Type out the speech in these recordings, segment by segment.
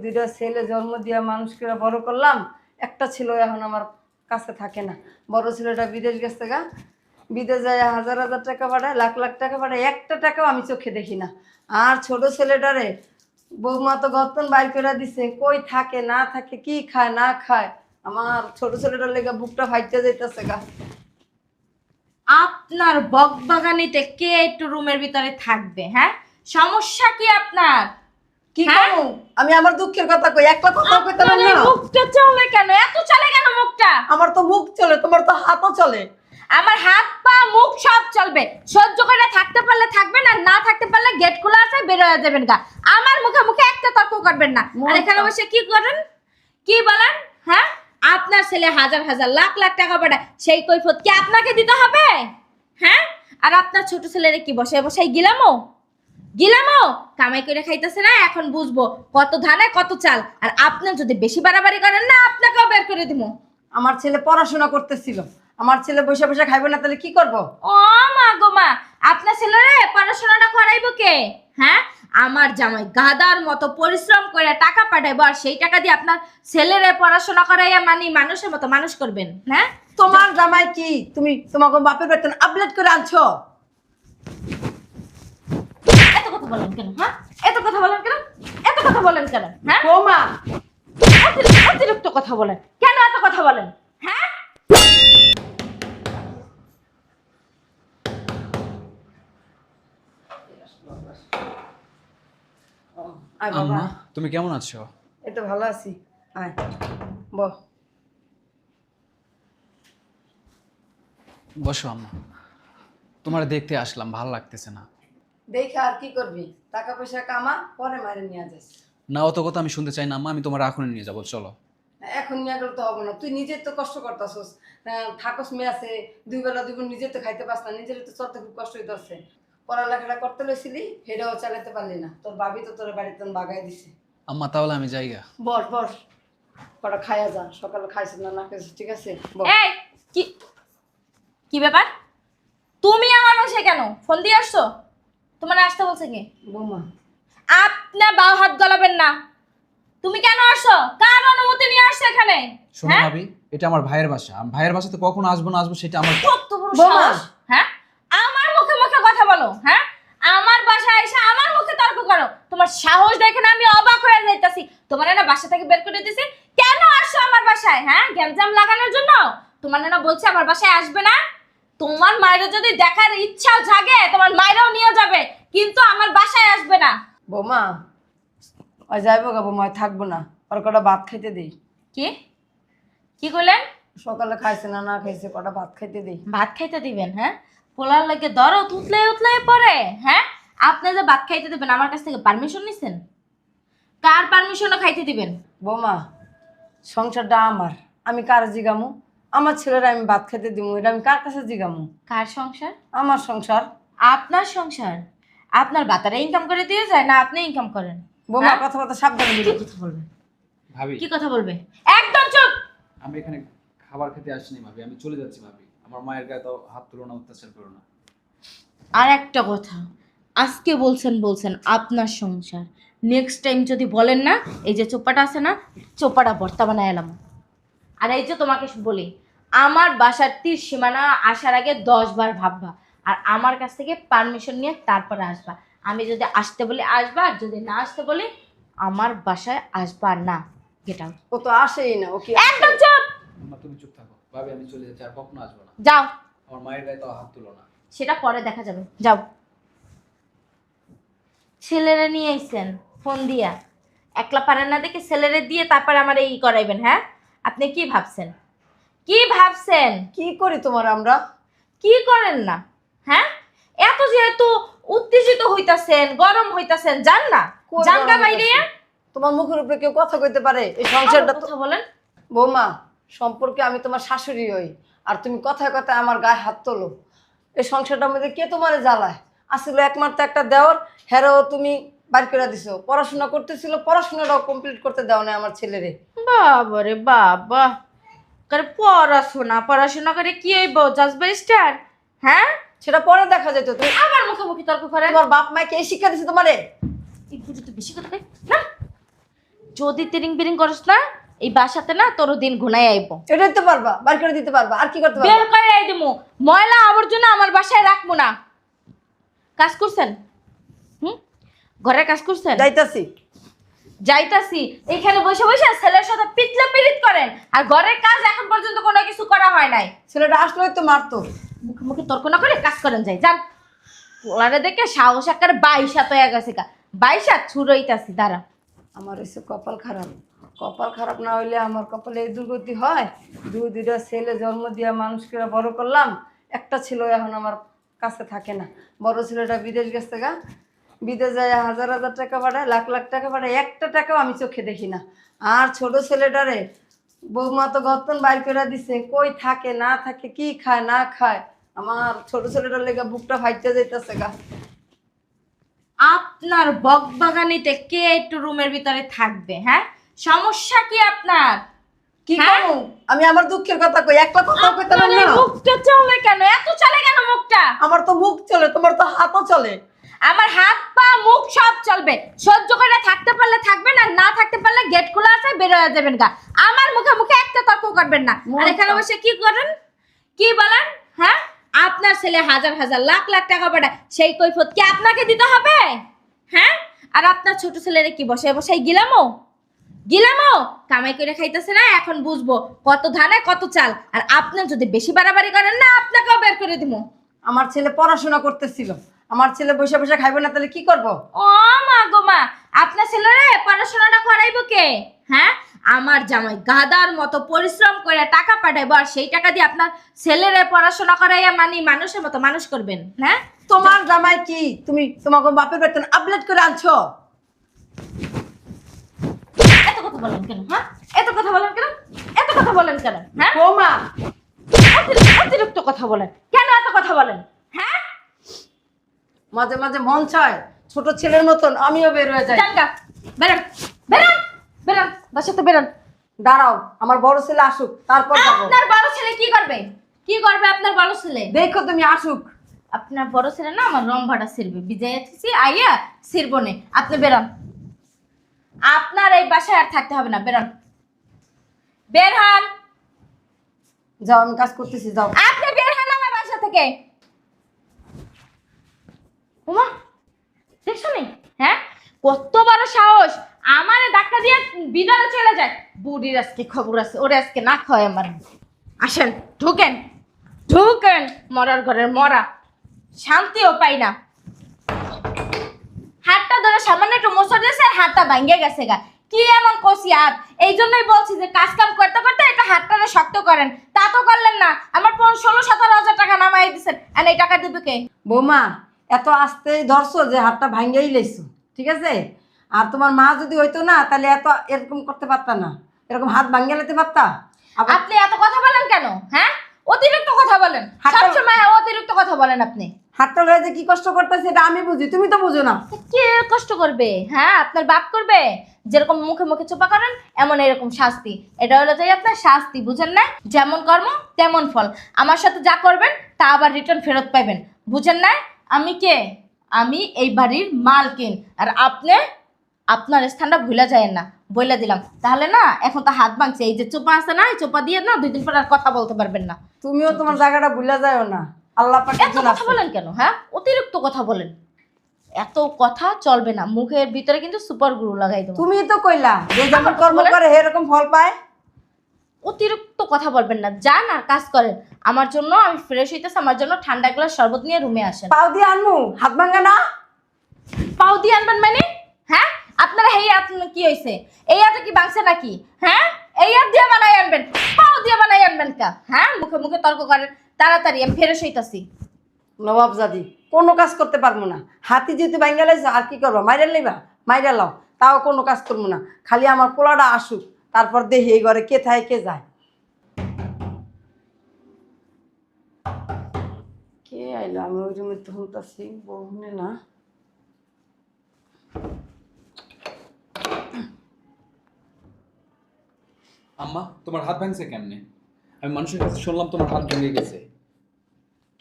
দুইটা ছেলে জন্ম দিয়া মানুষকে বড় করলাম, একটা ছিল এখন আমার কাছে থাকে না। বড় ছেলেটা বিদেশ গেছে গা, বিদেশ যায় হাজার হাজার টাকা পাঠায়, লাখ লাখ টাকা পাঠায়, একটা টাকাও আমি চোখে দেখি না। আর ছোট ছেলেটারে বৌমা তো গতন বাইর করে দিছে, কই থাকে না থাকে, কি খায় না খায়, আমার ছোট ছেলেটার লেগে বুকটা ফাইটতে যাইতেছে গা। আপনার বকবাগানিতে কে একটু রুমের ভিতরে থাকবে? হ্যাঁ, সমস্যা কি আপনার? কি হ্যাঁ? করব আমি? আমার দুঃখের কথা কই, একটা কথা কইতে আপনার পারলাম এই না। মুখটা চলে কেন? এত চলে কেন মুখটা? আমার তো মুখ চলে, তোমার তো হাতও চলে। আমার হাত পা মুখ সব চলবে, সহ্য করে থাকতে পারলে থাকবেন, আর না থাকতে পারলে গেট খোলা আছে বের হয়ে যাবেন গা। আমার মুখে মুখে একটা তর্ক করবেন না। আর এখানে বসে কি করেন, কি বলেন? হ্যাঁ, আপনার ছেলে হাজার হাজার লাখ লাখ টাকা পাঠায়, সেই কৈফিয়ত কি আপনাকে দিতে হবে? হ্যাঁ, আর আপনার ছোট ছেলেরে কি বসে বসে গিলামো গিলামো কামাই করে খাইতেছে না, এখন বুঝবো কত ধানে কত চাল। আর আপনি যদি বেশি বাড়াবাড়ি করেন না, আপনাকেও বের করে দিব। আমার ছেলে পড়াশোনা করতেছিল, আমার ছেলে বসে বসে খাইবে না, তাহলে কি করব? ও মা গো মা, আপনার ছেলেরে পড়াশোনাটা করাইবো কে? হ্যাঁ, আমার জামাই গাদার মতো পরিশ্রম করে টাকা পাঠাইবো, আর সেই টাকা দিয়ে আপনার ছেলেরে পড়াশোনা করাইয়া মানে মানুষের মতো মানুষ করবেন? হ্যাঁ, তোমার জামাই কি তুমি তোমাকে বাপের বেতন আপডেট করে আনছো? এত কথা বলেন কেন? হ্যাঁ, এত কথা বলেন কেন? এত কথা বলেন কেন? হ্যাঁ, বৌমা, অতিরিক্ত কথা বলেন কেন? এত কথা বলেন? হ্যাঁ, আয় বাবা। আম্মা তুমি কেমন আছো? এই তো ভালো আছি, আয় বহ। বসো আম্মা, তোমার দেখতে আসলাম, ভালো লাগতেছে না। দেখে আর কি করবি, টাকা পয়সা কামা, পরে মারে নিয়ে যাস। না, অত কথা আমি শুনতে চাই না আম্মা, আমি তোমার এখনই নিয়ে যাবো, চলো। এখন নিয়ে গেলে তো হবে না, তুই নিজে তো কষ্ট করতেছস, থাকস মেয়ে আছে, দুই বেলা দুই বোন নিজে তো খাইতে পাস না, নিজের তো চলতে খুব কষ্ট হইতেছে। পড়ালেখাটা করতে লইছিলি, সেটাও চালাতে পারলি না, তোর ভাবি তো তোর বাড়িতে বাগাই দিছে। আম্মা তাহলে আমি যাইগা। বস বস, কটা খাইয়া যা, সকালে খাইছিস না না খাইছিস, ঠিক আছে বস। এই কি কি ব্যাপার? তুমি আমার বাসায় কেন ফোন দিয়ে আসছো? তোমার আসতে বলছে কি? বৌমা, আপনি বাও হাত গলাবেন না। তুমি কেন আসছো? কার অনুমতি নিয়ে আসছো এখানে? শোনো ভাবি, এটা আমার ভাইয়ের বাসা, আমি ভাইয়ের বাসাতে কখনো আসবো না আসবো সেটা আমার। কত বড় বৌমা। সাহস! হ্যাঁ, আমার মুখে মুখে কথা বলো। হ্যাঁ, আমার বাসায় এসে আমার মুখে তর্ক করো। তোমার সাহস দেখে না আমি অবাক হয়ে যাইতাছি। তোমার না বাসা থেকে বের করে দিয়েছি, কেন আসছো আমার বাসায়? হ্যাঁ, গ্যামজাম লাগানোর জন্য? তোমার না বলছে আমার বাসায় আসবে না? তোমার মায়েরও যদি দেখার ইচ্ছাও জাগে, তোমার মায়েরও নিয়ে যাবে, কিন্তু আমার বাসায় আসবে না। বৌমা, ওই যাইবো গা বৌমা, থাকবো না, আর কটা ভাত খাইতে দিই। কি কি কইলেন? সকালে খাইছে না না খাইছে, কটা ভাত খাইতে দিই। ভাত খাইতে দিবেন? হ্যাঁ, পোলার লাগে দরদ উতলে উতলে পড়ে। হ্যাঁ, আপনি যে ভাত খাইতে দিবেন আমার কাছ থেকে পারমিশন নিছেন? কার পারমিশনও খাইতে দিবেন? বৌমা, সংসারটা আমার, আমি কার জিগামু? আমার ছেলেরা আমি ভাত খেতে দিব, এটা আমি কার কাছে জিগামু? কার সংসার? আমার সংসার। আপনার সংসার? আপনার বাতারা ইনকাম করে দিয়ে যায় না আপনি ইনকাম করেন? বৌমা, হ্যাঁ? কথা কথা সাবধানে কি বলি। কথা বলবে? ভাবি, কি কথা বলবে? একদম চুপ! আমি এখানে খাবার খেতে আসিনি ভাবি, আমি চলে যাচ্ছি ভাবি। আমার মায়ের গায়ে তো হাত তুলো না, অত্যাচার করো না। আর একটা কথা, আজকে বলছেন আপনার সংসার, নেক্সট টাইম যদি বলেন না, এই যে চোপাটা আছে না, চোপাটা ভর্তা বানায় এলাম। আর এই যে তোমাকে বলি, আমার বাসার তীর সীমানা আসার আগে 10 বার ভাববা, আর আমার কাছ থেকে পারমিশন নিয়ে তারপরে আসবা। আমি যদি আসতে বলি আসবা, আর যদি না আসতে বলি আমার বাসায় আসবা না। Get out. ও তো আসেই না, ও কি একদম চুপ! আম্মা তুমি চুপ থাকো, ভাবি আমি চলে যাচ্ছি, আর কখনো আসবো না। যাও, আমার মায়ের গায়ে তো হাত তুলো না। সেটা পরে দেখা যাবে। যাও। ছেলেরা নিয়ে আইছেন ফোন দিয়া, একলা পারেন না দেখে ছেলেরে দিয়ে তারপর আমার এই করাইবেন? হ্যাঁ, আপনি কি ভাবছেন? কি ভাবছেন? কি করি তোমার আমরা? কি করেন না? হ্যাঁ, এত যেহেতু উত্তেজিত হইতাছেন, গরম হইতাছেন, যান না, কই জানগা গরম বাইরে। হইতাছে? তোমার মুখের উপরে কেউ কথা কইতে পারে? এই সংসারটা তো কথা বলেন। বৌমা, সম্পর্কে আমি তোমার শাশুড়ি হই, আর তুমি কথায় কথায় আমার গায়ে হাত তোলো। এই সংসারটার মধ্যে কে তোমারে জ্বালায়? আসলে একমাত্র একটা দেওর, হেরাও তুমি বাড়ি করে দিছো। পড়াশোনা করতেছিল, পড়াশোনাটাও কমপ্লিট করতে দাও না আমার ছেলেরে। বাবারে বাবা, করে পড়াশোনা করে কি হইব? জাজবা স্টার? হ্যাঁ, সেটা পরে দেখা যেত। তুমি আবার মুখোমুখি তর্ক করেন। তোমার বাপ মাকে এই শিক্ষা দিছে তোমারে? এই বুঝি তো বেশি কথা কয় না। যদি তিরিং বিরিং করিস না এই বাসাতে না তোর দিন ঘুনাই আইব। এটাই তো পারবা, বার করে দিতে পারবা, আর কি করতে বের পারবা? করে আই দিমু। ময়লা আবর্জনা আমার বাসায় রাখবো না। কাজ করছেন? ঘরের কাজ করছেন? যাইতাছি। যাইতাছি। এখানে বসে বসে ছেলের সাথে পিতলা পিরিত করেন, আর ঘরের কাজ এখন পর্যন্ত কোনো কিছু করা হয় নাই। ছেলেটা আসলেই তো মারতো। মুখে মুখে তর্ক না করে কাজ করেন যাই যান। পোলারে দেখে সাহস আকার 22 হয়ে গেছে গা। 22 ছুড়াইতাছি দাঁড়া। আমার এসে কপাল খারাপ। কপাল খারাপ না হইলে আমার কপালে এই দুর্গতি হয়। দুইটা ছেলে জন্ম দিয়া মানুষকে বড় করলাম, একটা ছিল এখন আমার কাছে থাকে না। বড় ছেলেটা বিদেশ গেছে গা, বিদেশ যায় হাজার হাজার টাকা পাঠায়, লাখ লাখ টাকা পাঠায়, একটা টাকাও আমি চোখে দেখি না। আর ছোট ছেলেটারে বৌমা তো গর্তন বাইর করে দিছে, কই থাকে না থাকে, কি খায় না খায়। আমার ছোট ছেলেটার লেগে বুকটা ফাইটতে যাইতেছে গা। আপনার বকবাগানিতে কে একটু রুমের ভিতরে থাকবে? হ্যাঁ, সমস্যা কি আপনার? কি হ্যাঁ? করবো আমি? আমার দুঃখের কথা কই, একটা কথা কইতে আপনার পারি এই না। মুখটা চলে কেন? এত চলে কেন মুখটা? আমার তো মুখ চলে, তোমার তো হাতও চলে। আমার হাত পা মুখ সব চলবে। সহ্য করে থাকতে পারলে থাকবেন, আর না থাকতে পারলে গেট খোলা আছে, বের হয়ে যাবেন গা। আমার মুখে মুখে একটা তর্ক করবেন না। আর এখানে বসে কি করেন, কি বলেন? হ্যাঁ, আপনার ছেলে হাজার হাজার লাখ লাখ টাকা পাঠায়, সেই কৈফিয়ত কি আপনাকে দিতে হবে? হ্যাঁ, আর আপনার ছোট ছেলেরে কি বসে বসে গিলামো গিলামো কামাই করে খাইতেছে না, এখন বুঝবো কত ধানে কত চাল। আর আপনি যদি বেশি বাড়াবাড়ি করেন না, আপনাকেও বের করে দিব। আমার ছেলে পড়াশোনা করতেছিল, আমার ছেলে বসে বসে খাইবে না, তাহলে কি করব? ও মা গো মা, আপনার ছেলেরে পড়াশোনাটা করাইবো কে? হ্যাঁ, আমার জামাই গাদার মতো পরিশ্রম করে টাকা পাঠাইবো, আর সেই টাকা দিয়ে আপনার ছেলেরে পড়াশোনা করাইয়া মানে মানুষের মতো মানুষ করবেন? হ্যাঁ, তোমার জামাই কি তুমি তোমাকে বাপের বেতন আপডেট করে আনছো? এত কথা বলেন কেন? হ্যাঁ, এত কথা বলেন কেন? এত কথা বলেন কেন? হ্যাঁ, বৌমা, অতিরিক্ত কথা বলেন কেন? এত কথা বলেন? হ্যাঁ, মাঝে মাঝে মন চায় ছোট ছেলের মতন আমিও বের হয়ে যাই। জানগা বেরান বেরান বেরান, বাসাতে বেরান। দাঁড়াও, আমার বড় ছেলে আসুক, তারপর যাবো। আপনার বড় ছেলে কি করবে? কি করবে আপনার বড় ছেলে? দেখো তুমি আসুক। আপনার বড় ছেলে না আমার রম্ভাটা ছিড়বে, বিজয় আছি আইয়া ছিড়বনে। আপনি বেরান, আপনার এই বাসায় আর থাকতে হবে না, বেরান, বের হন। যাও, আমি কাজ করতেছি, যাও। আপনি বের হন আমার বাসা থেকে। উমা, দেখছো নি? হ্যাঁ, কত বড় সাহস, আমারে ধাক্কা দিয়ে বিদারে চলে যায়। বুড়ির আজকে খবর আছে, ওরে আজকে না খায় আমার। আসেন, ঢুকেন ঢুকেন, মরার ঘরের মরা, শান্তিও পাই না। হাতটা ধরে সামান্য একটু মোচড় দিয়েছে, হাতটা ভাঙ্গে গেছে গা। কি এমন কষি হাত? এই জন্যই বলছি যে কাজ কাম করতে করতে এটা হাতটারে শক্ত করেন। তা তো করলেন না। আমার 16-17 হাজার টাকা নামাই দিচ্ছেন, আর এই টাকা দিবে কে? বৌমা, এত আস্তে ধরছো যে হাতটা ভাঙ্গেই লেছো, ঠিক আছে? আর তোমার মা যদি হইতো না, তাহলে এত এরকম করতে পারতা না, এরকম হাত ভাঙ্গে নিতে পারতা। আবার আপনি এত কথা বলেন কেন? হ্যাঁ, অতিরিক্ত কথা বলেন, সবসময় অতিরিক্ত কথা বলেন আপনি। হাতটা লয়ে যে কি কষ্ট করতেছে এটা আমি বুঝি, তুমি তো বুঝো না। কে কষ্ট করবে? হ্যাঁ, আপনার বাপ করবে। যেরকম মুখে মুখে চোপা করেন, এমন এরকম শাস্তি। এটা হলো যাই আপনার শাস্তি, বুঝেন না? যেমন কর্ম তেমন ফল। আমার সাথে যা করবেন তা আবার রিটার্ন ফেরত পাইবেন, বুঝেন না? আমি কে? আমি এই বাড়ির মালকিন, আর আপনি আপনার স্থানটা ভুলে যায়েন না, বইলা দিলাম। তাহলে না এখন তো হাত ভাঙছে, এই যে চোপা আছে না, এই চোপা দিয়ে না 2 দিন পর আর কথা বলতে পারবেন না। তুমিও তোমার জায়গাটা ভুলে যাও না, আল্লাহ পাকের এত জন্য কথা বলেন কেন? হ্যাঁ, অতিরিক্ত কথা বলেন। এত কথা চলবে না, মুখের ভিতরে কিন্তু সুপার গ্লু লাগাই দেবো। তুমি তো কইলা যে যেমন কর্ম বলেন। করে এরকম ফল পায়। অতিরিক্ত কথা বলবেন না, যান আর কাজ করেন। আমার জন্য, আমি ফ্রেশ হইতেছি, আমার জন্য ঠান্ডা গ্লাস শরবত নিয়ে রুমে আসেন। পাও দিয়ে আনমু, হাত ভাঙ্গা না। পাও দিয়ে আনবেন মানে? হ্যাঁ, আপনারা এই হাত কি হয়েছে? এই হাতে কি বাংছে নাকি? হ্যাঁ, এই হাত দিয়ে বানাই আনবেন, পাও দিয়ে বানাই আনবেন কা? হ্যাঁ, মুখে মুখে তর্ক করেন। তাড়াতাড়ি আমি ফ্রেশ হইতাছি। নবাবজাদি কোনো কাজ করতে পারবো না। হাতি যেহেতু ভাঙ্গা লাইছে, আর কি করবো? মাইরা লইবা, মাইরা লাও, তাও কোনো কাজ করবো না। খালি আমার পোলাটা আসুক, তারপর দেখি এই ঘরে কে থাকে কে যায়। কে আইলো? আমি ওই রুমে তো শুনতেছি, বহুনে না। আম্মা, তোমার হাত ভাঙছে কেমনে? আমি মানুষের কাছে শুনলাম তোমার হাত ভেঙে গেছে।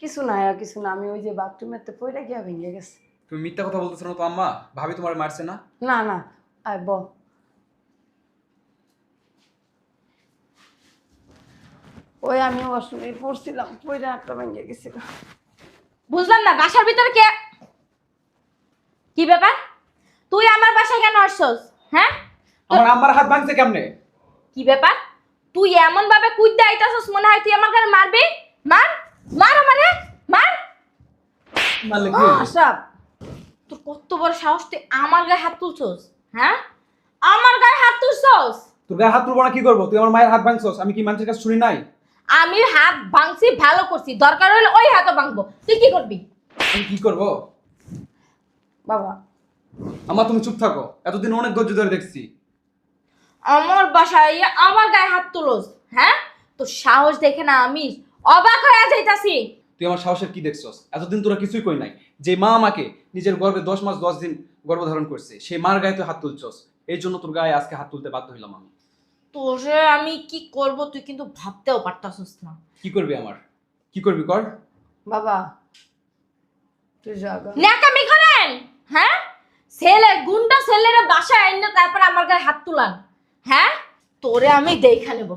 কিছু না, আর কিছু না, আমি ওই যে বাথরুমেতে পইরা গিয়া ভেঙে গেছে। তুমি মিথ্যা কথা বলতেছো না তো আম্মা? ভাবি তোমার মারছে না? না না, আয় ব। ওই আমি ওয়াশরুমে পড়ছিলাম, পড়ে একটা ভেঙে গেছিল। বুঝলাম না বাসার ভিতরে কে, কি ব্যাপার? তুই আমার বাসায় কেন আসছস? হ্যাঁ, আমার আম্মার হাত ভাঙছে কেমনে? কি ব্যাপার? তুই এমন ভাবে কুইদ্দা আইতাছস মনে হয় তুই আমার গায়ে মারবি। মার, মার আমারে, মার। মারলে কি হইলো? আশরাফ, তোর কত বড় সাহস তুই আমার গায়ে হাত তুলছস? হ্যাঁ, আমার গায়ে হাত তুলছস? তোর গায়ে হাত তুলবো না কি করবো? তুই আমার মায়ের হাত ভাঙছস, আমি কি মানুষের কাছে শুনি নাই? আমি হাত ভাঙছি, ভালো করছি, দরকার হলে ওই হাতও ভাঙবো। তুই কি করবি? আমি কি করবো? বাবা আমার তুমি চুপ থাকো, এতদিন অনেক ধৈর্য ধরে দেখছি। আমার বাসায় আইয়া আমার গায়ে হাত তুলস? হ্যাঁ, তোর সাহস দেখে না আমি অবাক হয়ে যাইতাছি। তুই আমার সাহসের কি দেখছস? এতদিন তোরা কিছুই কই নাই। যে মা আমাকে নিজের গর্ভে 10 মাস 10 দিন গর্ভধারণ করছে, সেই মার গায়ে তুই হাত তুলছস। এই জন্য তোর গায়ে আজকে হাত তুলতে বাধ্য হইলাম আমি। তোরে আমি কি করব তুই কিন্তু ভাবতেও পারতাছস না। কি করবি আমার? কি করবি কর। বাবা তুই যাগা। ন্যাকামি করেন? হ্যাঁ, ছেলে গুন্ডা ছেলেরা বাসায় আইনা তারপর আমার গায়ে হাত তুলান। হ্যাঁ, তোরে আমি দেখা নেব।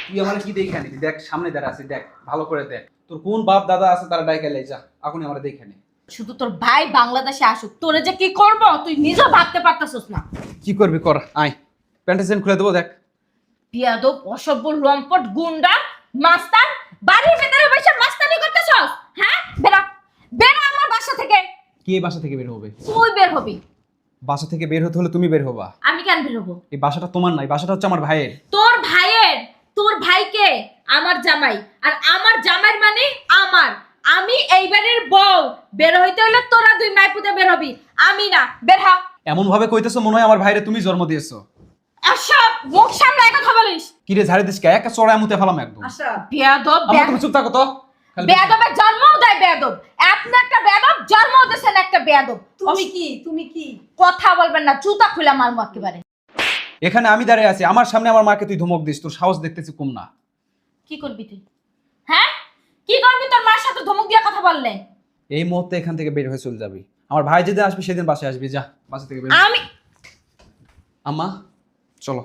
তুই আমার কি দেখে নিবি? দেখ সামনে দাঁড়া আছে, দেখ ভালো করে দেখ। তোর কোন বাপ দাদা আছে তারা ডাইকা লাই যা, এখনই আমরা দেখে নে। শুধু তোর ভাই বাংলাদেশে আসুক, তোরে যে কি করব তুই নিজে ভাবতে পারতাছস না। কি করবি কর, আয় প্যান্টের চেন খুলে দেবো, দেখ। বিয়াদব, অসভ্য, লম্পট, গুন্ডা, মাস্তান, বাড়ির ভিতরে বসে মাস্তানি করতেছস। হ্যাঁ, বেরা, বেরা আমার বাসা থেকে। কি এই বাসা থেকে বের হবে? তুই বের হবি। বাসা থেকে বের হতে হলে তুমি বের হবা। আমি কেন বের হবো? এই বাসাটা তোমার না, এই বাসাটা হচ্ছে আমার ভাইয়ের। তোর ভাইয়ের? তোর ভাইকে আমার জামাই, আর আমার জামাইয়ের মানে আমার। আমি এইবারের বউ, বের হইতে হলে তোরা দুই মাইপুতে বের হবি, আমি না। বের হ। এমন ভাবে কইতেছো মনে হয় আমার ভাইরে তুমি জন্ম দিয়েছো। আশরাফ, মুখ সামলায় কথা বলিস। কি রে ঝাড়ে দিস কে? একটা চড়ায় মুতে ফেলাম একদম। আশরাফ বেয়াদব, আমার তুমি চুপ থাকো তো। খালি বেয়াদবের জন্মও দেয় বেয়াদব। আপনি একটা বেয়াদব, জন্মও দিয়েছেন একটা বেয়াদব। তুমি কি কথা বলবেন না, জুতা খুলে মারবো একেবারে। এখানে আমি দাঁড়িয়ে আছি, আমার সামনে আমার মাকে তুই ধমক দিস, তোর সাহস দেখতেছি কম না। কি করবি তুই? হ্যাঁ, কি করবি? তোর মার সাথে ধমক দিয়ে কথা বললে এই মুহূর্তে এখান থেকে বের হয়ে চলে যাবি। আমার ভাই যেদিন আসবে সেদিন বাসায় আসবি, যা বাসা থেকে বের হ। আমি আম্মা চলো।